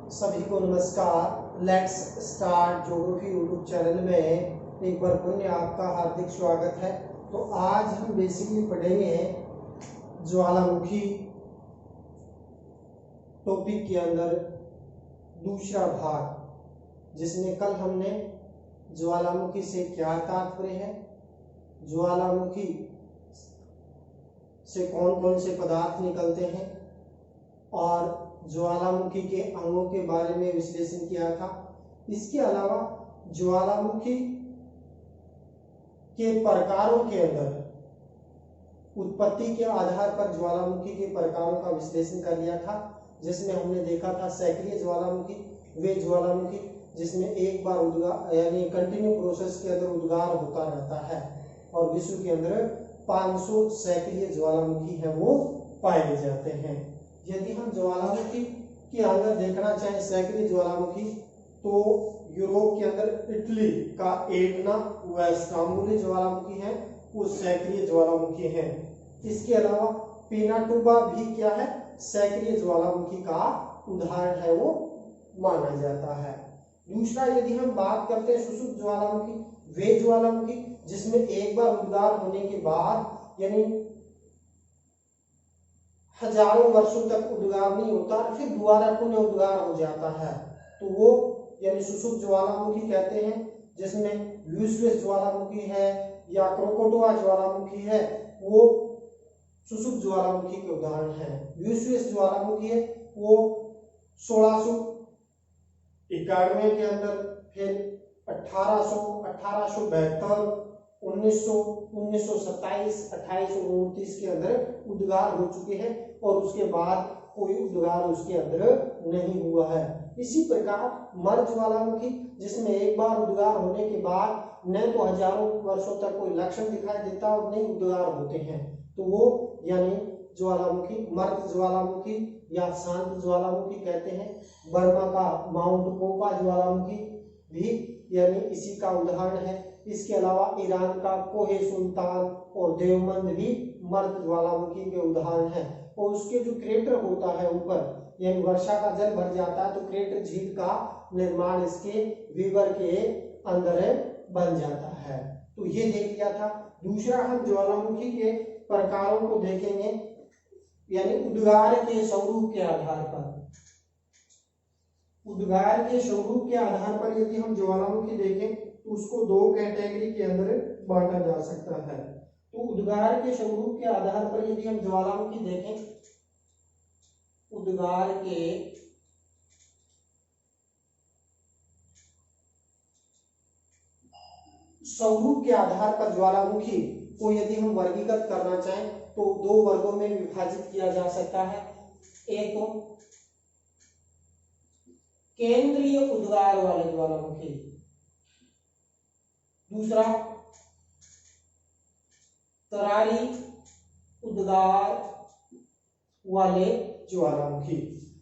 सभी को नमस्कार। Let's start geography YouTube channel में एक बार पुनः आपका हार्दिक स्वागत है। तो आज हम बेसिकली पढ़ेंगे ज्वालामुखी टॉपिक के अंदर दूसरा भाग, जिसमें कल हमने ज्वालामुखी से क्या तात्पर्य है, ज्वालामुखी से कौन कौन से पदार्थ निकलते हैं और ज्वालामुखी के अंगों के बारे में विश्लेषण किया था। इसके अलावा ज्वालामुखी के प्रकारों के अंदर उत्पत्ति के आधार पर ज्वालामुखी के प्रकारों का विश्लेषण कर लिया था, जिसमें हमने देखा था सक्रिय ज्वालामुखी, वे ज्वालामुखी जिसमें एक बार उद्गार यानी कंटिन्यू प्रोसेस के अंदर उद्गार होता रहता है, और विश्व के अंदर 500 सक्रिय ज्वालामुखी है वो पाए जाते हैं। यदि हम ज्वालामुखी के अंदर देखना चाहें सक्रिय ज्वालामुखी, तो यूरोप के अंदर इटली का एटना व स्ट्रोम्बोली ज्वालामुखी है, वो सक्रिय ज्वालामुखी है। इसके अलावा पिनाटुबा भी क्या है, सक्रिय ज्वालामुखी का उदाहरण है, वो माना जाता है। दूसरा, यदि हम बात करते हैं सुषुप्त ज्वालामुखी, वे ज्वालामुखी जिसमें एक बार उद्गार होने के बाद यानी हजारों वर्षों तक उद्गार नहीं होता, फिर दोबारा पुनः उद्गार हो जाता है, तो वो यानी सुषुप्त ज्वालामुखी कहते हैं। जिसमें व्यूस्विस ज्वालामुखी है या क्रोकोटोआ ज्वालामुखी है, वो सुषुप्त ज्वालामुखी के उदाहरण है। व्यूस्विस ज्वालामुखी है वो 1691 के अंदर, फिर 1872, 1927, 2829 के अंदर उद्गार हो चुके हैं, और उसके बाद कोई उद्गार उसके अंदर नहीं हुआ है। इसी प्रकार मर ज्वालामुखी जिसमें एक बार उद्गार होने के बाद न तो हजारों वर्षों तक कोई लक्षण दिखाई देता और नहीं उद्गार होते हैं, तो वो यानी ज्वालामुखी मर्द ज्वालामुखी या शांत ज्वालामुखी कहते हैं। बर्मा का माउंट पोपा ज्वालामुखी भी यानी इसी का उदाहरण है। इसके अलावा ईरान का कोहे सुल्तान और देवबंद भी मर्द ज्वालामुखी के उदाहरण है। और उसके जो क्रेटर होता है ऊपर, यानी वर्षा का जल भर जाता है, तो क्रेटर झील का निर्माण इसके विवर के अंदर बन जाता है। तो ये देख लिया था। दूसरा, हम ज्वालामुखी के प्रकारों को देखेंगे, यानी उद्गार के स्वरूप के आधार पर। उद्गार के स्वरूप के आधार पर यदि हम ज्वालामुखी देखें तो उसको दो कैटेगरी के अंदर बांटा जा सकता है। तो उद्गार के स्वरूप के आधार पर यदि हम ज्वालामुखी देखें, उद्गार के स्वरूप के आधार पर ज्वालामुखी को यदि हम वर्गीकृत करना चाहें तो दो वर्गों में विभाजित किया जा सकता है। एक तो केंद्रीय उद्गार वाले ज्वालामुखी, दूसरा तरारी उद्गार वाले ज्वालामुखी।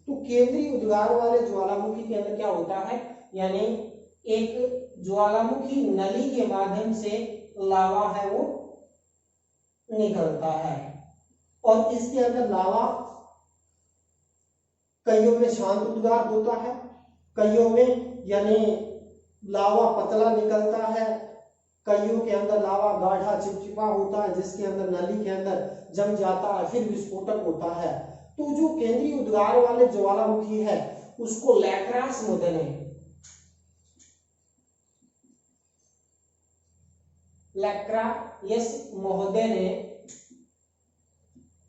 तो केंद्रीय उद्गार वाले ज्वालामुखी के अंदर क्या होता है, यानी एक ज्वालामुखी नली के माध्यम से लावा है वो निकलता है, और इसके अंदर लावा कईयों में शांत उद्गार होता है, कईयों में यानी लावा पतला निकलता है, कईयों के अंदर लावा गाढ़ा चिपचिपा होता है, जिसके अंदर नली के अंदर जम जाता है, फिर विस्फोटक होता है। तो जो केंद्रीय उद्गार वाले ज्वालामुखी है उसको लैक्रास मोदेने, लैक्रास महोदय ने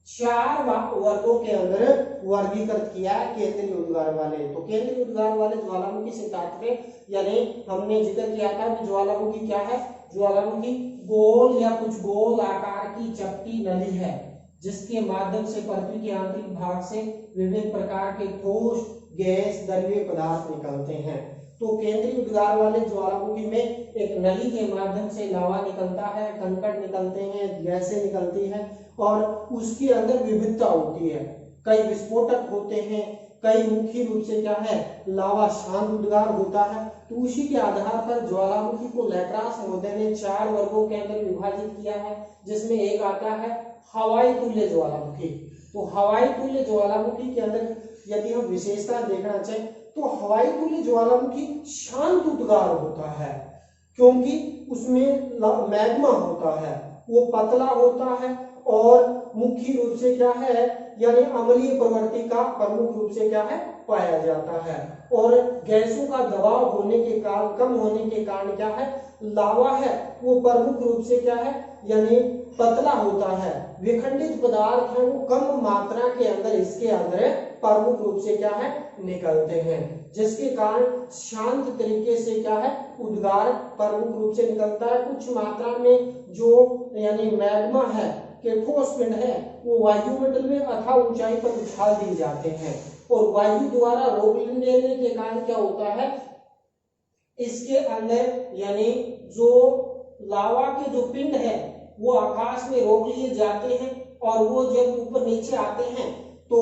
4 वर्गों के अंदर वर्गीकृत किया केंद्रीय उद्गार वाले। तो केंद्रीय उद्गार वाले ज्वालामुखी से तात्पर्य, यानी हमने जिक्र किया था कि ज्वालामुखी क्या है, ज्वालामुखी गोल या कुछ गोल आकार की चपटी नली है, जिसके माध्यम से पृथ्वी के आंतरिक भाग से विभिन्न प्रकार के ठोस गैस द्रव्य पदार्थ निकलते हैं। तो केंद्रीय उद्गार वाले ज्वालामुखी में एक नली के माध्यम से लावा निकलता है, कंकड़ निकलते हैं, गैसें निकलती हैं, और उसके अंदर विविधता होती है। कई विस्फोटक होते हैं, कई मुख्य रूप से क्या है, लावा शांत उद्गार होता है। तो उसी के आधार पर ज्वालामुखी को लैक्रास महोदय ने 4 वर्गों के अंदर विभाजित किया है, जिसमें एक आता है हवाई तुल्य ज्वालामुखी। तो हवाई तुल्य ज्वालामुखी के अंदर यदि हम विशेषता देखना चाहें तो हवाई तुल्य ज्वालामुखी शांत उद्गार होता है, क्योंकि उसमें मैग्मा होता है, वो पतला होता है और मुख्य रूप से क्या है, यानी अम्लीय प्रवृत्ति का प्रमुख रूप से क्या है, पाया जाता है। और गैसों का दबाव होने के कारण, कम होने के कारण क्या है, लावा है वो प्रमुख रूप से क्या है, यानी पतला होता है। विखंडित पदार्थ है वो कम मात्रा के अंदर इसके अंदर प्रमुख रूप से क्या है, निकलते हैं, जिसके कारण शांत तरीके से क्या है, उद्गार प्रमुख रूप से निकलता है। कुछ मात्रा में जो यानी मैग्मा है के ठोस पिंड है वो वायुमंडल में अथाह ऊंचाई पर उछाल दिए जाते हैं, और वायु द्वारा रोक लेने के कारण क्या होता है, इसके अंदर यानी जो लावा के जो पिंड है वो आकाश में रोक लिए जाते हैं, और वो जब ऊपर नीचे आते हैं तो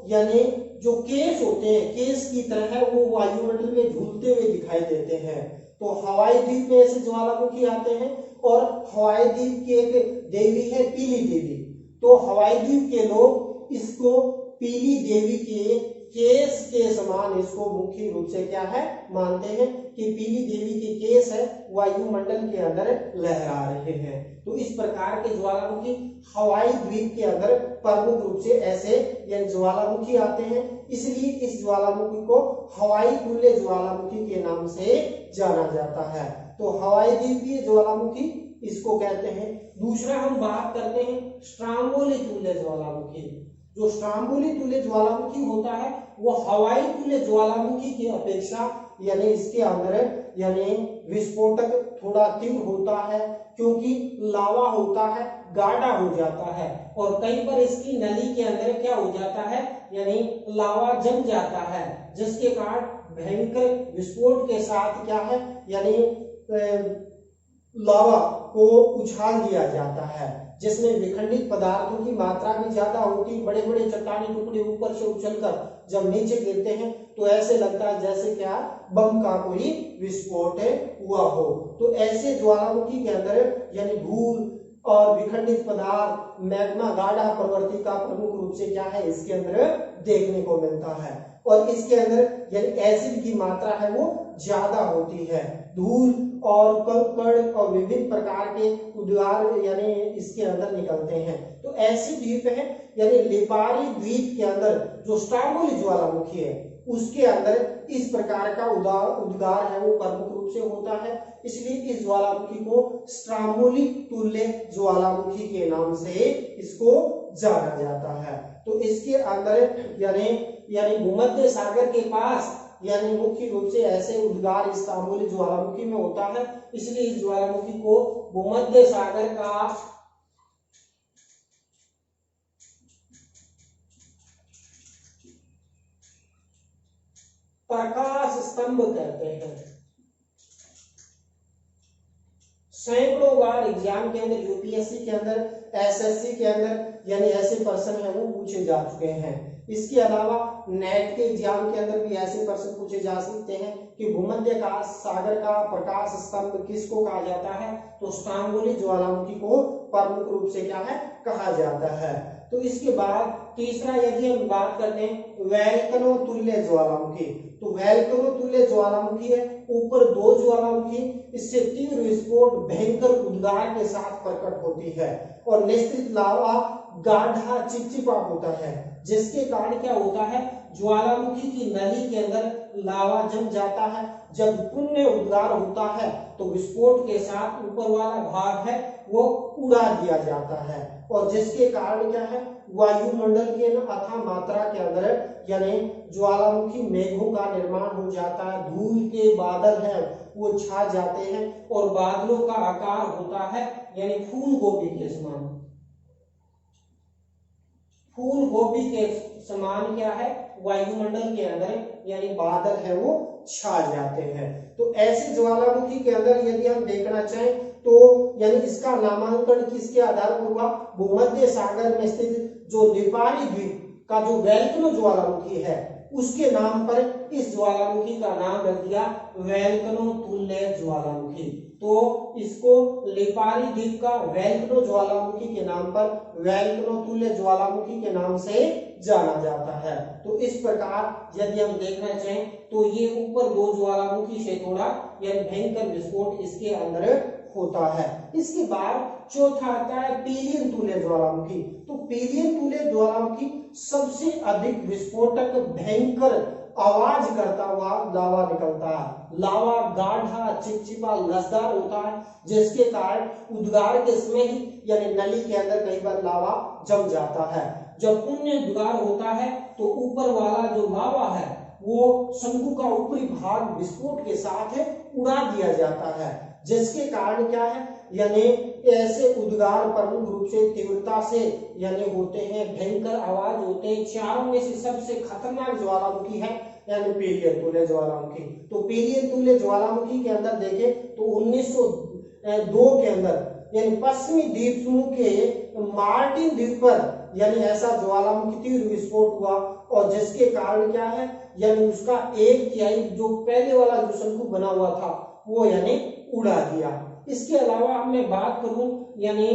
यानी जो केस होते हैं, केस की तरह है वो वायुमंडल में झूलते हुए दिखाई देते हैं। तो हवाई द्वीप में ऐसे ज्वालामुखी आते हैं, और हवाई द्वीप की एक देवी है पीली देवी, तो हवाई द्वीप के लोग इसको पीली देवी के केस के समान इसको मुख्य रूप से क्या है, मानते हैं कि पीली देवी के केस है वायुमंडल के अंदर लहरा रहे हैं। तो इस प्रकार के ज्वालामुखी हवाई द्वीप के अंदर प्रमुख रूप से ऐसे ये ज्वालामुखी आते हैं, इसलिए इस ज्वालामुखी को हवाई तुल्य ज्वालामुखी के नाम से जाना जाता है। तो हवाई द्वीपीय ज्वालामुखी इसको कहते हैं। दूसरा हम बात करते हैं स्ट्राम्बोली तुल्य ज्वालामुखी। जो स्ट्राम्बोली तुल्य ज्वालामुखी होता है वो हवाई तुल्य ज्वालामुखी की अपेक्षा यानी इसके अंदर यानी विस्फोटक थोड़ा तीव्र होता है, क्योंकि लावा होता है गाढ़ा हो जाता है, और कई बार इसकी नली के अंदर क्या हो जाता है, यानी लावा जम जाता है, जिसके कारण भयंकर विस्फोट के साथ क्या है, यानी लावा को उछाल दिया जाता है, जिसमें विखंडित पदार्थों की मात्रा भी ज्यादा होती है। बड़े बड़े चट्टानी टुकड़े ऊपर से उछलकर जब नीचे गिरते हैं तो ऐसे लगता है जैसे क्या बम का कोई विस्फोट हुआ हो। तो ऐसे ज्वालामुखी के अंदर यानी धूल और विखंडित पदार्थ, मैग्मा, गाढ़ा प्रवृत्ति का प्रमुख रूप से क्या है, इसके अंदर देखने को मिलता है, और इसके अंदर यानी एसिड की मात्रा है वो ज्यादा होती है। धूल और कंकड़ और विभिन्न प्रकार के उद्गार यानी इसके अंदर निकलते हैं। तो ऐसी द्वीप है यानी लिपारी द्वीप के अंदर जो स्ट्राम्बोली ज्वालामुखी है उसके अंदर इस प्रकार का उद्गार है वो प्रमुख रूप से होता है, इसलिए इस ज्वालामुखी को स्ट्राम्बोली तुल्य ज्वालामुखी के नाम से इसको जाना जाता है। तो इसके अंदर यानी भूमध्य सागर के पास यानी मुख्य रूप से ऐसे उद्गार इस स्ट्राम्बोली ज्वालामुखी में होता है, इसलिए इस ज्वालामुखी को भूमध्य सागर का प्रकाश स्तंभ कहते हैं। सैकड़ों बार एग्जाम के अंदर, यूपीएससी के अंदर, एसएससी के अंदर यानी ऐसे प्रश्न है वो पूछे जा चुके हैं। इसके अलावा नेट के एग्जाम के अंदर भी ऐसे प्रश्न पूछे जा सकते हैं कि भूमध्य सागर का प्रकाश स्तंभ किसको कहा जाता है, तो स्ट्राम्बोली ज्वालामुखी को प्रमुख रूप से क्या है, कहा जाता है। तो इसके बाद तीसरा यदि हम बात करते हैं वोल्केनो तुल्य ज्वालामुखी, तो वोल्केनो तुल्य ज्वालामुखी है, ऊपर दो ज्वालामुखी, इससे तीव्र विस्फोट भयंकर उद्गार के साथ प्रकट होती है, और निश्चित लावा गाढ़ा चिपचिपा होता है, जिसके कारण क्या होता है, ज्वालामुखी की नली के अंदर लावा जम जाता है। जब पुण्य उद्गार होता है तो विस्फोट के साथ ऊपर वाला भाग है वो उड़ा दिया जाता है, और जिसके कारण क्या है, वायुमंडल के अथाह मात्रा के अंदर यानी ज्वालामुखी मेघों का निर्माण हो जाता है। धूल के बादल हैं वो छा जाते हैं, और बादलों का आकार होता है यानी फूल गोभी के समान। फूल गोभी के समान क्या है, वायुमंडल के अंदर यानी बादल है वो छा जाते हैं। तो ऐसे ज्वालामुखी के अंदर यदि हम देखना चाहें तो यानी इसका नामांकन किसके आधार पर हुआ, भूमध्य सागर में स्थित जो लिपारी द्वीप का जो वोल्केनो ज्वालामुखी है उसके नाम पर इस ज्वालामुखी का नाम रख दिया वोल्केनो तुल्य ज्वालामुखी। तो इसको लिपारी द्वीप का वोल्केनो ज्वालामुखी के नाम पर वोल्केनो तुल्य ज्वालामुखी के नाम से जाना जाता है। तो इस प्रकार यदि हम देखना चाहें तो ये ऊपर दो ज्वालामुखी से थोड़ा यानी भयंकर विस्फोट इसके अंदर होता है। इसके बाद चौथा आता है पीलियन तुल्य ज्वालामुखी। तो पीलियन तुल्य ज्वालामुखी सबसे अधिक विस्फोटक भयंकर आवाज करता हुआ लावा निकलता है। लावा गाढ़ा चिपचिपा लसदार होता है, जिसके कारण उद्गार के समय ही यानी नली के अंदर कई बार लावा जम जाता है। जब पुण्य उद्गार होता है तो ऊपर वाला जो लावा है वो शंकु का ऊपरी भाग विस्फोट के साथ उड़ा दिया जाता है, जिसके कारण क्या है यानी ऐसे उद्गार प्रमुख रूप से तीव्रता से यानी होते हैं, भयंकर आवाज होते हैं। चारों में से सबसे खतरनाक ज्वालामुखी है यानी पीलियन तुल्य ज्वालामुखी। तो पीलियन तुल्य ज्वालामुखी के अंदर देखें तो 1902 के अंदर यानी पश्चिमी द्वीप समूह के मार्टिन द्वीप पर यानी ऐसा ज्वालामुखी तीव्र विस्फोट हुआ, और जिसके कारण क्या है यानी उसका 1/3 जो पहले वाला जो शंकु बना हुआ था वो यानी उड़ा दिया। इसके अलावा मैं बात करूं यानी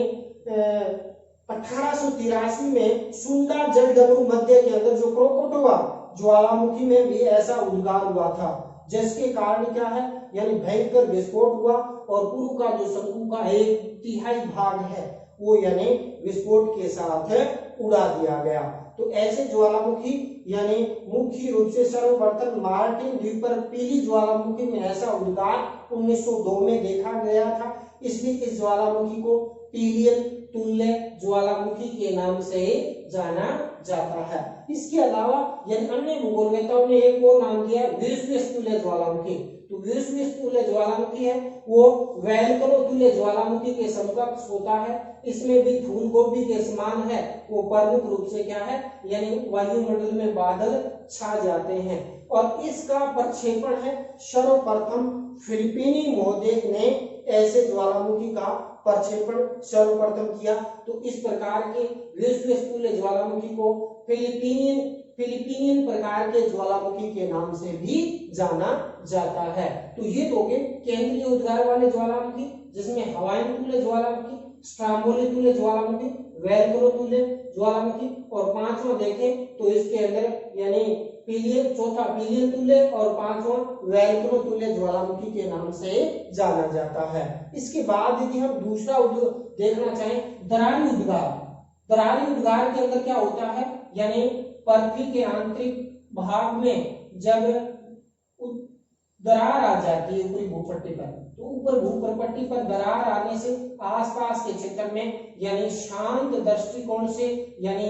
1883 में सुंडा जल डमरू मध्य के अंदर जो क्रोकोटोवा ज्वालामुखी में भी ऐसा उद्गार हुआ था, जिसके कारण क्या है यानी भयंकर विस्फोट हुआ और पूर्व का जो शंकु का 1/3 भाग है वो यानी विस्फोट के साथ उड़ा दिया गया। तो ऐसे ज्वालामुखी यानी मुख्य रूप से सर्वप्रथम मार्टिन द्वीप पर पीली ज्वालामुखी में ऐसा उद्गार 1902 में देखा गया था, इसलिए इस ज्वालामुखी को पीलियन तुल्य ज्वालामुखी के नाम से जाना जाता है। इसके अलावा यदि अन्य भूगोलवेत्ताओं ने एक और नाम दिया वेसुवियस तुल्य ज्वालामुखी। तो वेसुवियस तुल्य ज्वालामुखी है वो वोल्केनो तुल्य ज्वालामुखी के समकक्ष होता है। इसमें भी फूल गोभी के समान है, वो प्रमुख रूप से क्या है यानी वायुमंडल में बादल छा जाते हैं, और इसका प्रक्षेपण है सर्वप्रथम फिलिपीनी महोदय ने ऐसे ज्वालामुखी का प्रक्षेपण सर्वप्रथम किया। तो इस प्रकार के वेसुवियस तुल्य ज्वालामुखी को फिलिपीनियन प्रकार के ज्वालामुखी के नाम से भी जाना जाता है। तो ये तो गए केंद्रीय उद्गार वाले ज्वालामुखी, जिसमें हवाईन तुल्य ज्वालामुखी, स्ट्राम्बोली तुल्य ज्वालामुखी, वोल्केनो तुल्य ज्वालामुखी, और पांचवा देखें तो इसके अंदर यानी चौथा पीलियन तुल्य और पांचवा वोल्केनो तुल्य ज्वालामुखी के नाम से जाना जाता है। इसके बाद यदि हम दूसरा देखना चाहें दरारी उद्गार। दरारी उद्गार के अंदर क्या होता है यानी पृथ्वी के आंतरिक भाग में जब दरार आ जाती है ऊपरी भूपट्टी पर, तो ऊपर भूपट्टी पर दरार आने से आसपास के क्षेत्र में यानी शांत दृष्टिकोण से यानी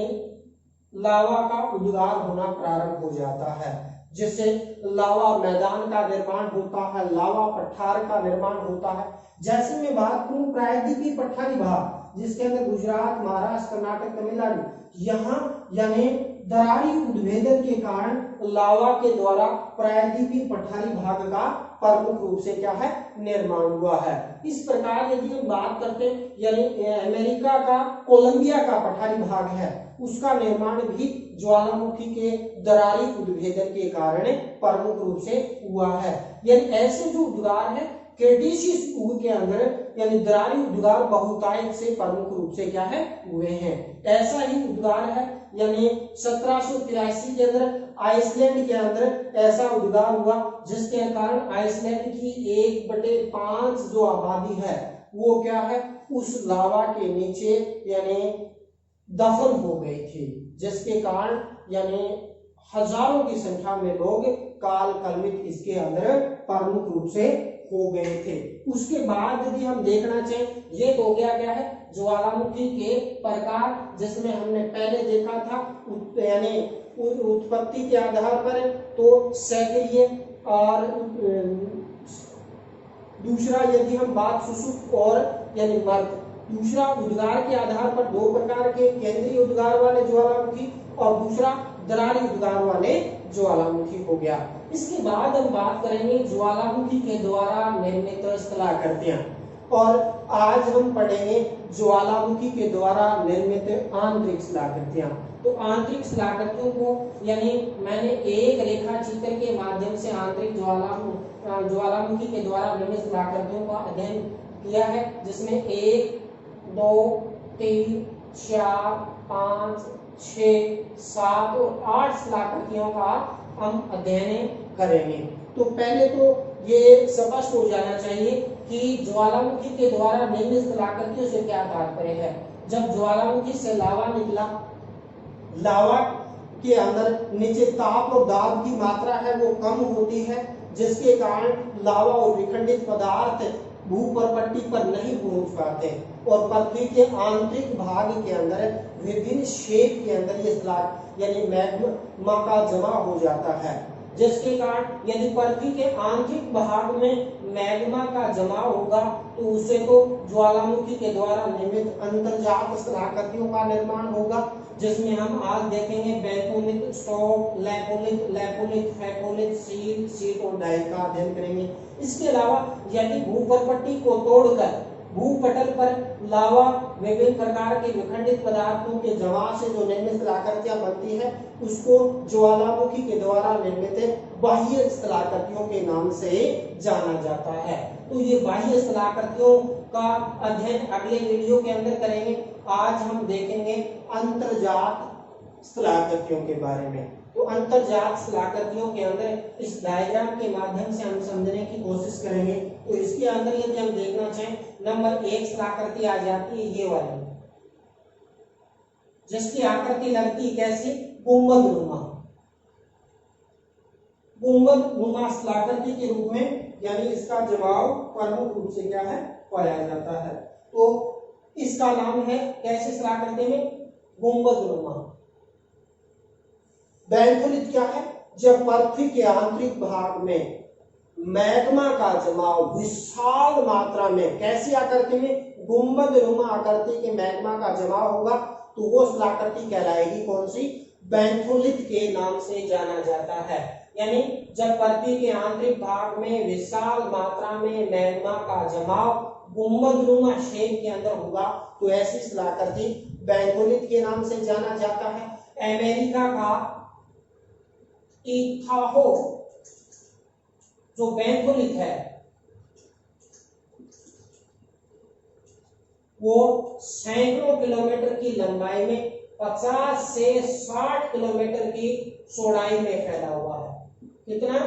लावा का उद्गार होना प्रारंभ हो जाता है, जिससे लावा मैदान का निर्माण होता है, लावा पठार का निर्माण होता है। जैसे मैं बात करूं प्रायद्वीपीय पठारी भाग, जिसके अंदर गुजरात, महाराष्ट्र, कर्नाटक, तमिलनाडु, यहाँ यानी दरारी उद्भेदन के कारण लावा के द्वारा प्रायद्वीपीय पठारी भाग का प्रमुख रूप से क्या है निर्माण हुआ है। इस प्रकार यदि हम बात करते हैं यानी अमेरिका का कोलंबिया का पठारी भाग है, उसका निर्माण भी ज्वालामुखी के दरारी उद्भेदन के कारण प्रमुख रूप से हुआ है। यानी ऐसे जो उद्गार है क्रेटेशियस युग के अंदर यानी दरारी उद्गार बहुतायत से प्रमुख रूप से क्या है हुए हैं। ऐसा ही उद्गार है यानी 1783 के अंदर आइसलैंड के अंदर ऐसा उद्गार हुआ, जिसके कारण आइसलैंड की 1/5 जो आबादी है वो क्या है उस लावा के नीचे यानी दफन हो गई थी, जिसके कारण यानी हजारों की संख्या में लोग काल कलमित इसके अंदर प्रमुख रूप से हो गए थे। उसके बाद यदि हम देखना चाहें ये तो क्या क्या है ज्वालामुखी के प्रकार, जिसमें हमने पहले देखा था यानी उत्पत्ति के आधार पर तो सक्रिय, और दूसरा यदि हम बात सुषुप्त और यानी मर्द, दूसरा उद्गार के आधार पर दो प्रकार के केंद्रीय उद्गार वाले ज्वालामुखी और दूसरा दरारी उद्गार वाले ज्वालामुखी हो गया। इसके बाद हम बात करेंगे ज्वालामुखी के द्वारा निर्मित स्थलाकृतियां। और आज हम पढ़ेंगे ज्वालामुखी के द्वारा निर्मित आंतरिक शिलाकृतियां। तो आंतरिक शिलाकृतियों को यानी मैंने एक रेखा चित्र के माध्यम से आंतरिक ज्वालामुखी के द्वारा निर्मित शिलाकृतियों का अध्ययन किया है, जिसमें 1 2 3 4 5 6 7 और 8 शिलाकृतियों का हम अध्ययन करेंगे। तो पहले तो ये स्पष्ट हो जाना चाहिए कि ज्वालामुखी के द्वारा निर्मित शिलाकृतियों से क्या तात्पर्य है। जब ज्वालामुखी से लावा निकला, लावा के अंदर नीचे ताप और दाब की मात्रा है वो कम होती है, जिसके कारण लावा और विखंडित पदार्थ भूपर्पट्टी पर नहीं पहुंच पाते और पृथ्वी के आंतरिक भाग के अंदर विभिन्न शेप के अंदर ये स्लैग यानी मैग्मा का जमा हो जाता है, जिसके कारण यदि पृथ्वी के आंतरिक भाग में मैग्मा का जमाव होगा तो उससे तो ज्वालामुखी के द्वारा निर्मित अंतर्जात शिलाकृतियों का निर्माण होगा, जिसमें हम आज देखेंगे बेंथोलिथ, स्टोक, लैपोलिथ, हैकोलिथ, सीट और डाइट का अध्ययन करेंगे। इसके अलावा यदि भूपर्पट्टी को तोड़कर भूपटल पर लावा विभिन्न प्रकार के विखंडित पदार्थों के जमाव से जो निर्मित शिलाकृतियां बनती है उसको ज्वालामुखी के द्वारा निर्मित बाह्य शिलाकृतियों के नाम से जाना जाता है। तो ये बाह्य शिलाकृतियों का अध्ययन अगले वीडियो के अंदर करेंगे। आज हम देखेंगे अंतर्जात शिलाकृतियों के बारे में। तो अंतर्जात शिलाकृतियों के अंदर इस डायग्राम के माध्यम से हम समझने की कोशिश करेंगे। तो इसके अंदर यदि हम देखना चाहें, नंबर 1 शिलाकृति आ जाती है ये वाली, जिसकी आकृति लगती कैसी, गुंबद नुमा शिलाकृति के रूप में, यानी इसका जवाब प्रमुख रूप से क्या है, पाया जाता है। तो इसका नाम है कैसे शिलाकृति में, गुंबद नुमा। बेंथोलिथ क्या है, जब पृथ्वी के आंतरिक भाग में मैग्मा का जमाव विशाल मात्रा में कैसी आकृति में, गुंबद नुमा आकृति के मैग्मा का जमाव होगा तो वो शिलाकृति कहलाएगी कौन सी, बेंथोलिथ के नाम से जाना जाता है। यानी जब पृथ्वी के आंतरिक भाग में विशाल मात्रा में मैग्मा का जमाव गुंबद नुमा शेप के अंदर होगा तो ऐसी शिलाकृति बेंथोलिथ के नाम से जाना जाता है। अमेरिका का इथाहो जो बेंथोलिथ है वो सैकड़ों किलोमीटर की लंबाई में 50 से 60 किलोमीटर की चौड़ाई में फैला हुआ है। कितना,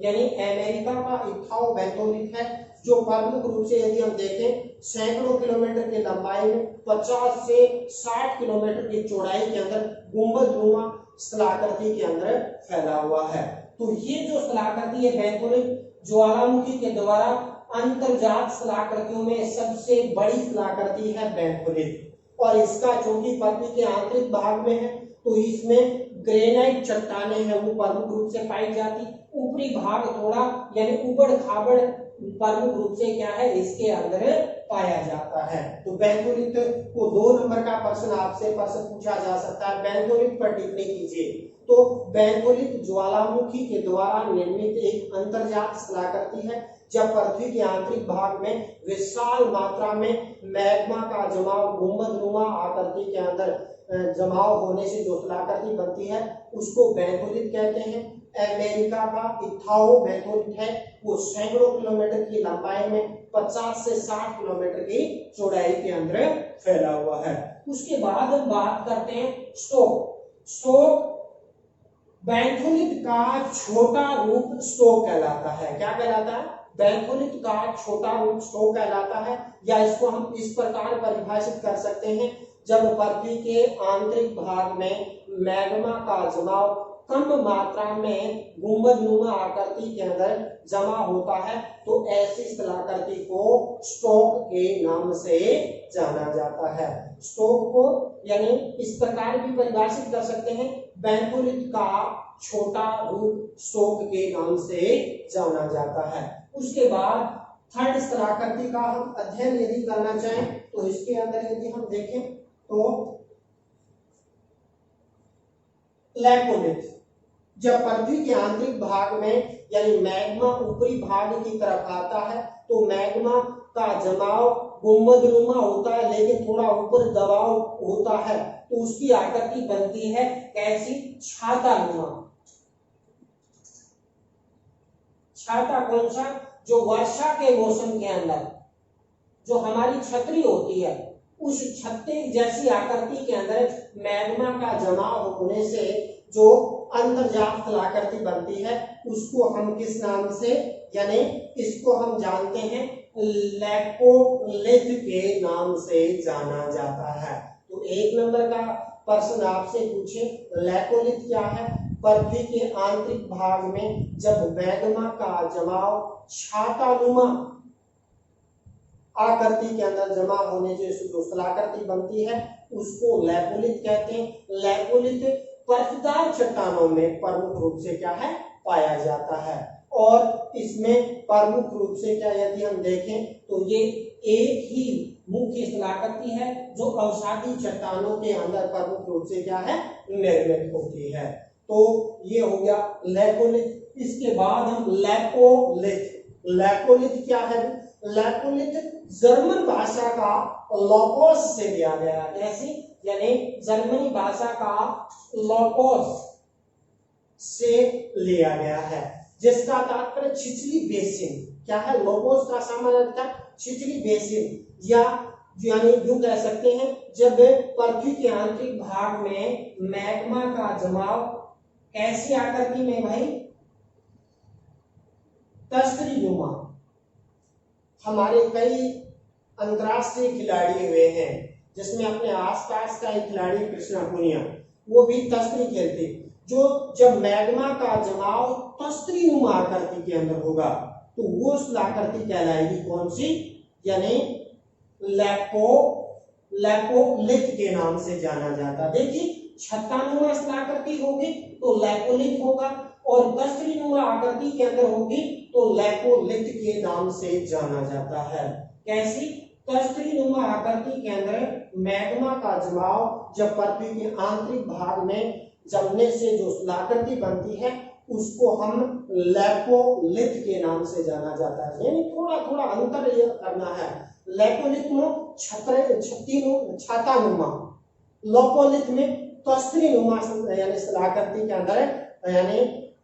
यानी अमेरिका का इथाओ बेंथोलिथ है जो प्रमुख रूप से यदि हम देखें सैकड़ों किलोमीटर की लंबाई में 50 से 60 किलोमीटर की चौड़ाई के अंदर गुंबद नुमा शिलाकृति के अंदर फैला हुआ है। तो ये जो शिलाकृति है बेंथोलिथ, ज्वालामुखी के द्वारा अंतर्जात शिलाकृतियों में सबसे बड़ी शिलाकृति है बेंथोलिथ। और इसका चोटी पृथ्वी के आंतरिक भाग में है तो इसमें ग्रेनाइट चट्टानें हैं वो प्रमुख रूप से पाई जाती। ऊपरी भाग थोड़ा यानी उबड़ खाबड़ प्रमुख रूप से क्या है, इसके अंदर पाया जाता है। तो बेंथोलिथ को 2 नंबर का प्रश्न आपसे पूछा जा सकता है, बेंथोलिथ पर टिप्पणी कीजिए। तो बेंथोलिथ ज्वालामुखी के द्वारा निर्मित एक अंतर्जात शिलाकृति है जब पृथ्वी के आंतरिक भाग में विशाल मात्रा में मैग्मा का जमाव गुंबद नुमा आकृति के अंदर जमाव होने से जो शिलाकृति बनती है उसको बेंथोलिथ कहते हैं। अमेरिका का इथाओ बेंथोलिथ है वो सैकड़ों किलोमीटर की लंबाई में 50 से 60 किलोमीटर की चौड़ाई के अंदर फैला हुआ है। उसके बाद हम बात करते हैं स्टोक बेंथोलिथ का छोटा रूप स्टोक कहलाता है। क्या कहलाता है, बेंथोलिथ का छोटा रूप स्टोक कहलाता है। या इसको हम इस प्रकार परिभाषित कर सकते हैं, जब पृथ्वी के आंतरिक भाग में मैग्मा का जमाव कम मात्रा में गुंबद नुमा आकृति के अंदर जमा होता है तो ऐसी शिलाकृति को स्टोक के नाम से जाना जाता है। स्टोक को यानी इस प्रकार भी परिभाषित कर सकते हैं, बेंथोलिथ का छोटा रूप स्टोक के नाम से जाना जाता है। उसके बाद थर्ड शिलाकृति का हम अध्ययन यदि करना चाहें तो इसके अंदर यदि हम देखें तो लैपोलिथ। जब पृथ्वी के आंतरिक भाग में यानी मैग्मा ऊपरी भाग की तरफ आता है तो मैग्मा का जमाव गुंबदनुमा होता है, लेकिन थोड़ा ऊपर दबाव होता है तो उसकी आकृति बनती है कैसी? छातानुमा। छाता कौन सा? जो वर्षा के मौसम के अंदर जो हमारी छतरी होती है उस छत्ते जैसी आकृति के अंदर मैग्मा का जमाव होने से जो अंतर्जात स्थलाकृति बनती है उसको हम किस नाम से, यानी इसको हम जानते हैं लैकोलिथ के नाम से जाना जाता है। तो 1 नंबर का प्रश्न आपसे पूछे लैकोलिथ क्या है? पृथ्वी के आंतरिक भाग में जब मैग्मा का जमाव छातानुमा आकृति के अंदर जमा होने से जो स्थलाकृति बनती है उसको लैकोलिथ कहते हैं। लैकोलिथ बर्फदार चट्टानों में प्रमुख रूप से क्या है? पाया जाता है। और इसमें प्रमुख रूप से क्या, यदि हम देखें तो ये एक ही मुख्य स्थलाकृति है जो अवसादी चट्टानों के अंदर प्रमुख रूप से क्या है? निर्मित होती है। तो ये हो गया लैकोलिथ। इसके बाद हम लैकोलिथ। लैकोलिथ क्या है? लैकोलिथ जर्मन भाषा का लोकोस से लिया गया है। कैसे? यानी जर्मनी भाषा का लोकोस से लिया गया है, जिसका तात्पर्य छिछली बेसिन। क्या है? लोकोस का सामान्य अर्थ छिछली बेसिन, या यानी यूं कह सकते हैं जब पृथ्वी के आंतरिक भाग में मैग्मा का जमाव कैसी आकृति में भाई? तस्तरीनुमा। हमारे कई अंतरराष्ट्रीय खिलाड़ी हुए हैं जिसमें अपने आसपास का एक खिलाड़ी कृष्णा पुनिया, वो भी तस्तरी खेलते, जो जब मैग्मा का जमाव तस्तरीनुमा आकृति के अंदर होगा तो वो स्थलाकृति कहलाएगी कौन सी? यानी लैकोलिथ के नाम से जाना जाता। देखिए छत्तानुमा स्थलाकृति होगी तो लैकोलिथ होगा, और तस्तरीनुमा आकृति के अंदर होगी तो लैकोलिथ के नाम से जाना जाता है। कैसी? तस्तरीनुमा आकृति के अंदर मैग्मा का जमाव जब पृथ्वी के आंतरिक भाग में जमने से जो स्थलाकृति बनती है उसको हम लैकोलिथ के नाम से जाना जाता है। यानी थोड़ा थोड़ा अंतर यह करना है। लैकोलिथ में छातानुमा, लोकोलिथ में तस्तरीनुमा यानी स्थलाकृति के अंदर यानी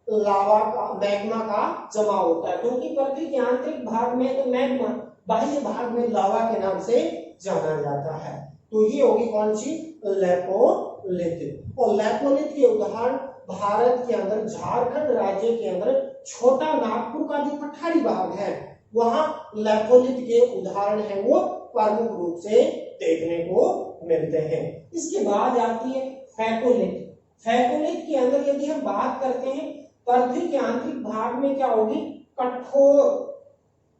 लावा का मैग्मा का जमा होता है, क्योंकि पृथ्वी के आंतरिक भाग में तो मैग्मा, बाह्य भाग में लावा के नाम से जाना जाता है। तो ये होगी कौन सी? लैकोलिथ। और लैकोलिथ के उदाहरण भारत के अंदर झारखंड राज्य के अंदर छोटा नागपुर का जो पठारी भाग है वहां लैकोलिथ के उदाहरण है वो प्रमुख रूप से देखने को मिलते हैं। इसके बाद आती है फैकोलिथ। फैकोलिथ के अंदर यदि हम बात करते हैं पृथ्वी के आंतरिक भाग में क्या होगी? कठोर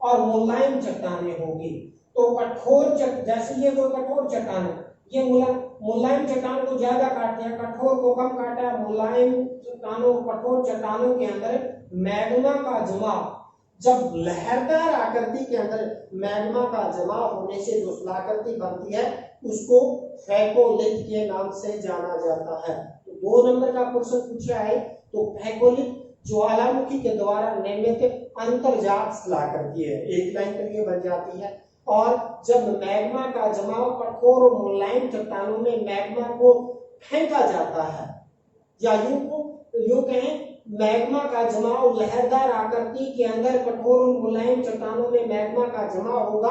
और मुलायम चट्टानें होगी। तो कठोर जैसे ये कोई कठोर चट्टान है, ये मुलायम चट्टान को ज्यादा काटते हैं, कठोर को कम काटा है। मुलायम चट्टानों, कठोर चट्टानों के अंदर मैग्मा का जमाव जब लहरदार आकृति के अंदर मैग्मा का जमाव होने से जो स्थलाकृति बनती है उसको फैकोलिथ के नाम से जाना जाता है। तो 2 नंबर का प्रश्न पूछा है तो फैकोलिथ ज्वालामुखी के द्वारा निर्मित अंतर्जात स्थलाकृति है, एक लाइन के लिए बन जाती है। और जब मैग्मा का जमाव कठोर और मुलायम चट्टानों में मैग्मा को फेंका जाता है, या यूं कहें मैग्मा का जमाव लहरदार आकृति के अंदर कठोर और मुलायम चट्टानों में मैग्मा का जमाव होगा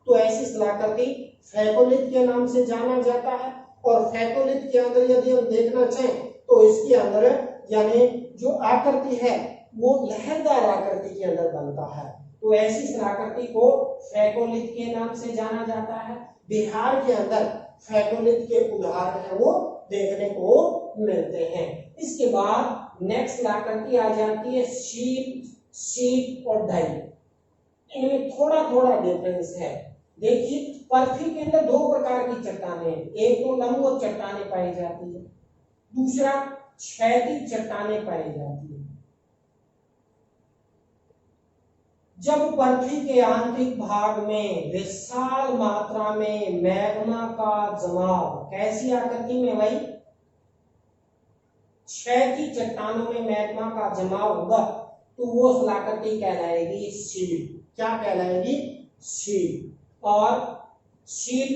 तो ऐसी स्थलाकृति फैकोलिथ के नाम से जाना जाता है। और फैकोलिथ के अंदर यदि हम देखना चाहें तो इसके अंदर यानी जो आकृति है वो लहरदार आकृति के अंदर बनता है, तो ऐसी स्थलाकृति को फैकोलिथ के नाम से जाना जाता है। बिहार के अंदर फैकोलिथ के उदाहरण है वो देखने को मिलते हैं। इसके बाद नेक्स्ट स्थलाकृति आ जाती है शीट और डाई। इनमें थोड़ा थोड़ा डिफरेंस है। देखिए पृथ्वी के अंदर 2 प्रकार की चट्टानें, एक तो लंबवत चट्टानें पाई जाती है, दूसरा क्षैतिज चट्टानें पाई जाती है। जब पृथ्वी के आंतरिक भाग में विशाल मात्रा में मैग्मा का जमाव कैसी आकृति में भाई? क्षैतिज चट्टानों में मैग्मा का जमाव होगा तो वो शिलाकृति कहलाएगी शील। क्या कहलाएगी? शील। और शील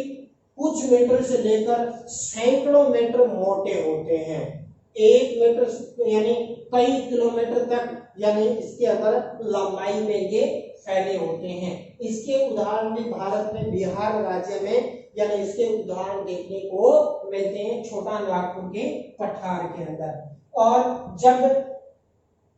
कुछ मीटर से लेकर सैकड़ों मीटर मोटे होते हैं, 1 मीटर यानी कई किलोमीटर तक, यानी इसके अंदर लंबाई में ये फैले होते हैं। इसके उदाहरण भी भारत में बिहार राज्य में, यानी इसके उदाहरण देखने को मिलते हैं छोटा नागपुर के पठार के अंदर। और जब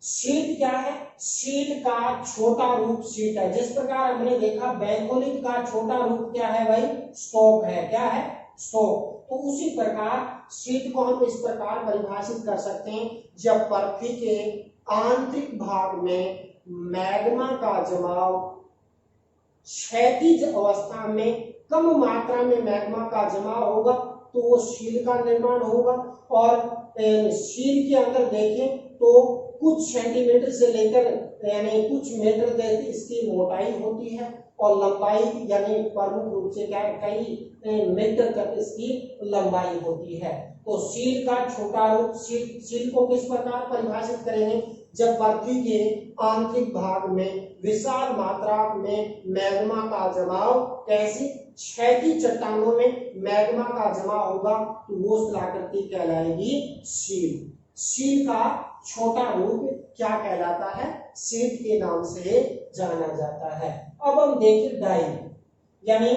शीट क्या है? शीट का छोटा रूप शीट है। जिस प्रकार हमने देखा बैंकोलिक का छोटा रूप क्या है भाई? स्टॉक है। क्या है? स्टॉक। तो उसी प्रकार शीट को हम इस प्रकार परिभाषित कर सकते हैं, जब पृथ्वी के आंतरिक भाग में मैग्मा का जमाव क्षैतिज अवस्था में कम मात्रा में मैग्मा का जमाव होगा तो वो शील का निर्माण होगा। और शील के अंदर देखें तो कुछ सेंटीमीटर से लेकर यानी कुछ मीटर तक इसकी मोटाई होती है और लंबाई यानी प्रमुख रूप से क्या कई मीटर तक इसकी लंबाई होती है। तो शील का छोटा रूप शील को किस प्रकार परिभाषित करेंगे? जब पृथ्वी के आंतरिक भाग में विशाल मात्रा में मैग्मा का जमाव कैसी क्षैतिज चट्टानों में मैग्मा का जमाव होगा तो वो शिलाकृति कहलाएगी शील। शील का छोटा रूप क्या कहलाता है? शीट के नाम से जाना जाता है। अब हम देखें डाइक, यानी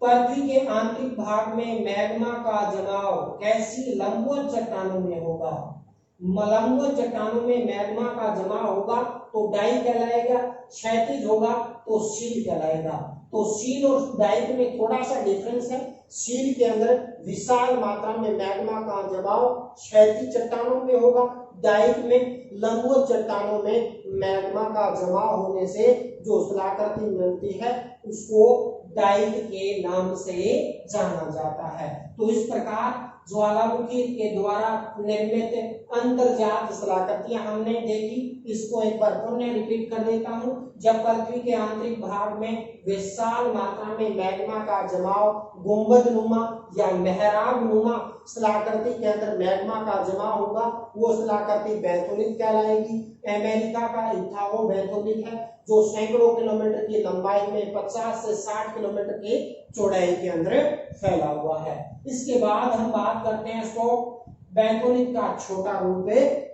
पृथ्वी के आंतरिक भाग में मैग्मा का जमाव कैसी लंबवत चट्टानों में होगा। लंबवत चट्टानों में मैग्मा का जमाव होगा तो डाइक कहलाएगा, क्षैतिज होगा तो शील कहलाएगा। तो शील और डाइक में थोड़ा सा डिफरेंस है। शील के अंदर विशाल मात्रा में मैग्मा का जमाव क्षैतिज चट्टानों में होगा, डाइक में लंबवत चट्टानों में मैग्मा का जमाव होने से जो शिलाकृति मिलती है उसको डाइक के नाम से जाना जाता है। तो इस प्रकार ज्वालामुखी के द्वारा निर्मित अंतर्जात शिलाकृतियां हमने देखी। इसको एक बार पुनः रिपीट कर देता हूं। जब पृथ्वी के आंतरिक भाग में विशाल मात्रा में मैग्मा का जमाव गुंबद नुमा या मेहराब नुमा शिलाकृति के अंदर मैग्मा का जमाव होगा वो शिलाकृति बैथोलिक कहलाएगी। अमेरिका का इथाओ बैथोलिक है जो सैकड़ों किलोमीटर की लंबाई में 50 से 60 किलोमीटर की चौड़ाई के अंदर फैला हुआ है। इसके बाद हम बात करते हैं स्टॉक। बैंकोलिक का छोटा रूप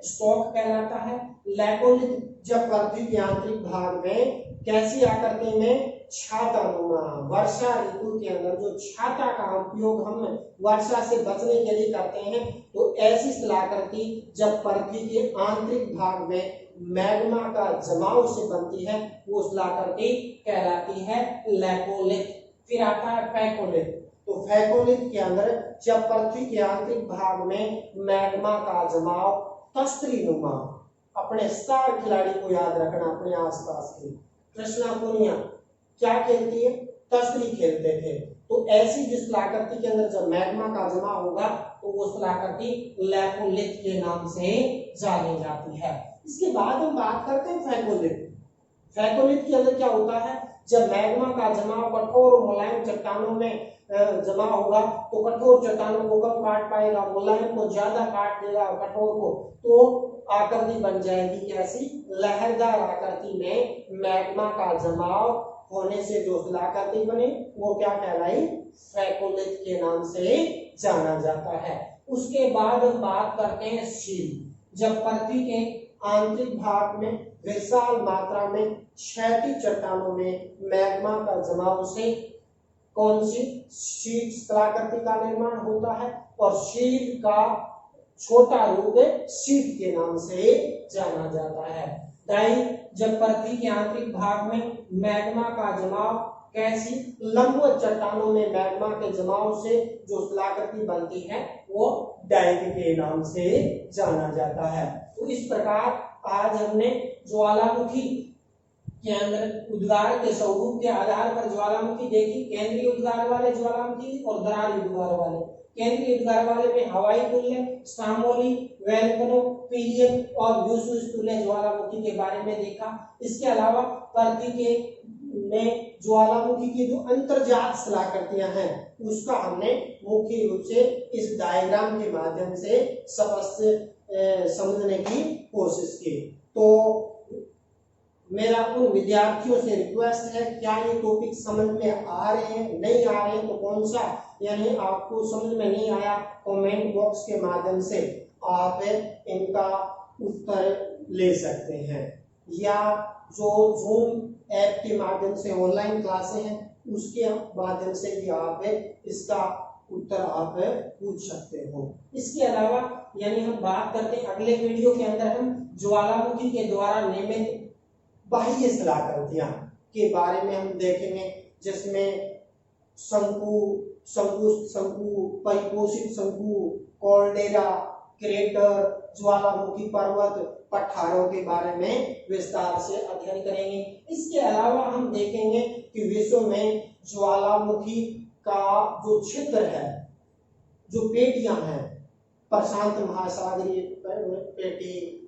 स्टॉक कहलाता है। लैकोलिक जब पृथ्वी के आंतरिक भाग में कैसी आकृति में छाता नुमा, वर्षा ऋतु के अंदर जो छाता का उपयोग हम वर्षा से बचने के लिए करते हैं तो ऐसी शिलाकृति जब पृथ्वी के आंतरिक भाग में मैग्मा का जमाव से बनती है वो शिलाकृति कहलाती है लैकोलिक। फिर आता है फैकोलिक। तो फैकोलिक के अंदर जब पृथ्वी के आंतरिक भाग में मैग्मा का जमाव तस्त्री नुमा, अपने स्टार खिलाड़ी को याद रखना अपने आसपास के, कृष्णा पुनिया क्या खेलती है? तस्त्री खेलते थे। तो ऐसी जिस शिलाकृति के अंदर जब मैग्मा का जमा होगा तो वो शिलाकृति लैकोलिक के नाम से जानी जाती है। इसके बाद हम बात करते हैं फैकोलिक। फैकोलिक के अंदर क्या होता है? जब मैग्मा का जमाव कठोर और मुलायम चट्टानों में जमा होगा तो कठोर चट्टानों को कम काट पाएगा, मुलायम को ज्यादा काट देगा, कठोर को, तो आकृति बन जाएगी कैसी? लहरदार आकृति में मैग्मा का जमाव होने से जो शिलाकृति बने वो क्या कहलाई? फैकोलिक के नाम से जाना जाता है। उसके बाद हम बात करते हैं शील। जब पृथ्वी के आंतरिक भाग में विशाल मात्रा में क्षैतिज चट्टानों में मैग्मा का जमाव से कौन सी शील शिलाकृति का निर्माण होता है और शील का छोटा रूप शीट के नाम से जाना जाता है। डाइक जब पृथ्वी के आंतरिक भाग में मैग्मा का जमाव कैसी? लंबवत चट्टानों में मैग्मा के जमाव से जो शिलाकृति बनती है वो डाइक के नाम से जाना जाता है। तो इस प्रकार आज हमने ज्वालामुखी के अंदर उद्गार के स्वरूप के आधार पर ज्वालामुखी देखी। केंद्रीय उद्गार वाले ज्वालामुखी और दरारी उद्गार वाले। केंद्रीय उद्गार वाले में हवाई तुल्य, स्ट्रामोली, वोल्केनो, पीरियड और व्यूसुस्तुल्य ज्वालामुखी के बारे में देखा। इसके अलावा पृथ्वी के में ज्वालामुखी की जो अंतर्जात शिलाकृतियां हैं उसका हमने मुख्य रूप से इस डायग्राम के माध्यम से स्पष्ट समझने की कोशिश की। तो मेरा उन विद्यार्थियों से रिक्वेस्ट है, क्या ये टॉपिक समझ में आ रहे हैं, नहीं आ रहे हैं तो कौन सा यानी आपको समझ में नहीं आया, कमेंट बॉक्स के माध्यम से आप इनका उत्तर ले सकते हैं, या जो जूम ऐप के माध्यम से ऑनलाइन क्लासें हैं उसके माध्यम से भी आप इसका उत्तर आप पूछ सकते हो। इसके अलावा यानी हम बात करते हैं अगले वीडियो के अंदर, हम ज्वालामुखी के द्वारा निर्मित बाह्य शिलाकृतियां के बारे में हम देखेंगे, जिसमें शंकु, परिपोषित शंकु, कॉल्डेरा, क्रेटर, ज्वालामुखी पर्वत, पठारों के बारे में विस्तार से अध्ययन करेंगे। इसके अलावा हम देखेंगे कि विश्व में ज्वालामुखी का जो क्षेत्र है, जो पेटियां हैं, प्रशांत महासागरीय पेटी,